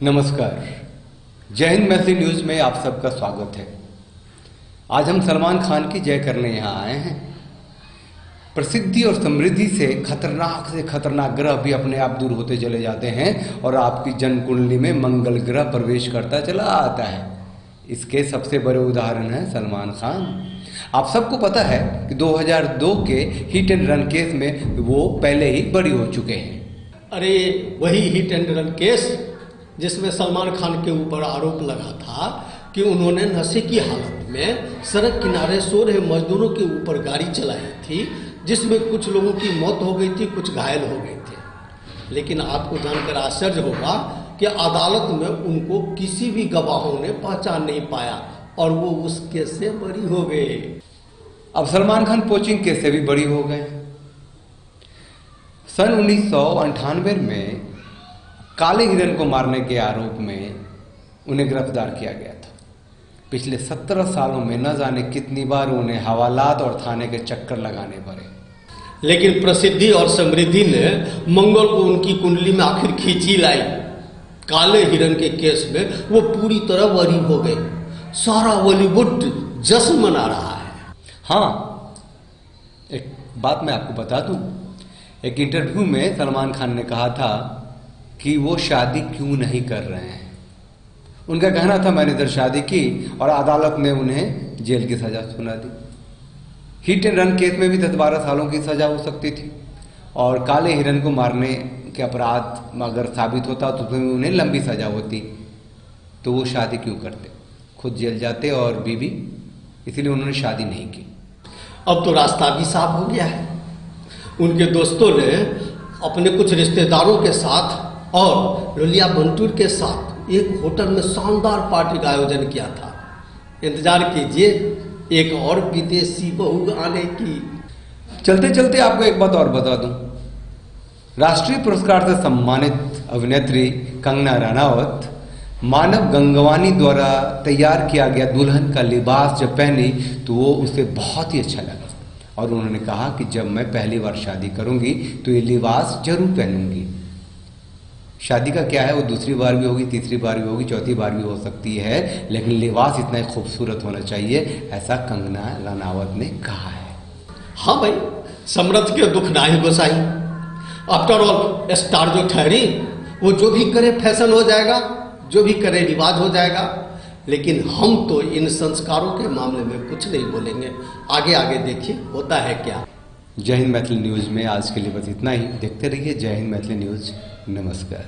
नमस्कार। जय हिंद मैथिली न्यूज़ में आप सबका स्वागत है। आज हम सलमान खान की जय करने यहाँ आए हैं। प्रसिद्धि और समृद्धि से खतरनाक ग्रह भी अपने आप दूर होते चले जाते हैं और आपकी जन्म कुंडली में मंगल ग्रह प्रवेश करता चला आता है। इसके सबसे बड़े उदाहरण हैं सलमान खान। आप सबको पता है कि 2002 के हिट एंड रन केस में वो पहले ही बरी हो चुके हैं। अरे वही हिट एंड रन केस जिसमें सलमान खान के ऊपर आरोप लगा था कि उन्होंने नशे की हालत में सड़क किनारे सो रहे मजदूरों के ऊपर गाड़ी चलाई थी, जिसमें कुछ लोगों की मौत हो गई थी, कुछ घायल हो गए थे। लेकिन आपको जानकर आश्चर्य होगा कि अदालत में उनको किसी भी गवाहों ने पहचान नहीं पाया और वो उस केस से बरी हो गए। अब सलमान खान पोचिंग केस से भी बरी हो गए। सन 1998 में काले हिरन को मारने के आरोप में उन्हें गिरफ्तार किया गया था। पिछले 17 सालों में न जाने कितनी बार उन्हें हवालात और थाने के चक्कर लगाने पड़े। लेकिन प्रसिद्धि और समृद्धि ने मंगल को उनकी कुंडली में आखिर खींची लाई। काले हिरन के केस में वो पूरी तरह बरी हो गए। सारा बॉलीवुड जश्न मना रहा है। हाँ, एक बात मैं आपको बता दूं। एक इंटरव्यू में सलमान खान ने कहा था कि वो शादी क्यों नहीं कर रहे हैं। उनका कहना था मैंने इधर शादी की और अदालत ने उन्हें जेल की सजा सुना दी। हिट एंड रन केस में भी 10-12 सालों की सजा हो सकती थी और काले हिरन को मारने के अपराध अगर साबित होता तो उसमें उन्हें लंबी सजा होती। तो वो शादी क्यों करते, खुद जेल जाते और बीवी, इसीलिए उन्होंने शादी नहीं की। अब तो रास्ता भी साफ हो गया है। उनके दोस्तों ने अपने कुछ रिश्तेदारों के साथ और लोलिया बंटूर के साथ एक होटल में शानदार पार्टी का आयोजन किया था। इंतजार कीजिए एक और विदेशी बहू आने की। चलते चलते आपको एक बात और बता दूं। राष्ट्रीय पुरस्कार से सम्मानित अभिनेत्री कंगना रनावत मानव गंगवानी द्वारा तैयार किया गया दुल्हन का लिबास जब पहनी तो वो उसे बहुत ही अच्छा लगा और उन्होंने कहा कि जब मैं पहली बार शादी करूंगी तो ये लिबास जरूर पहनूंगी। शादी का क्या है, वो दूसरी बार भी होगी, तीसरी बार भी होगी, चौथी बार भी हो सकती है, लेकिन लिबास इतना खूबसूरत होना चाहिए, ऐसा कंगना रनावत ने कहा है। हाँ भाई, समृद्ध के दुख नाहि गोसाई। आफ्टर ऑल स्टार जो ठहरी वो जो भी करे फैशन हो जाएगा, जो भी करे रिवाज हो जाएगा। लेकिन हम तो इन संस्कारों के मामले में कुछ नहीं बोलेंगे। आगे आगे देखिए होता है क्या। जय हिंद मैथिली न्यूज़ में आज के लिए बस इतना ही। देखते रहिए जय हिंद मैथिली न्यूज़। नमस्कार।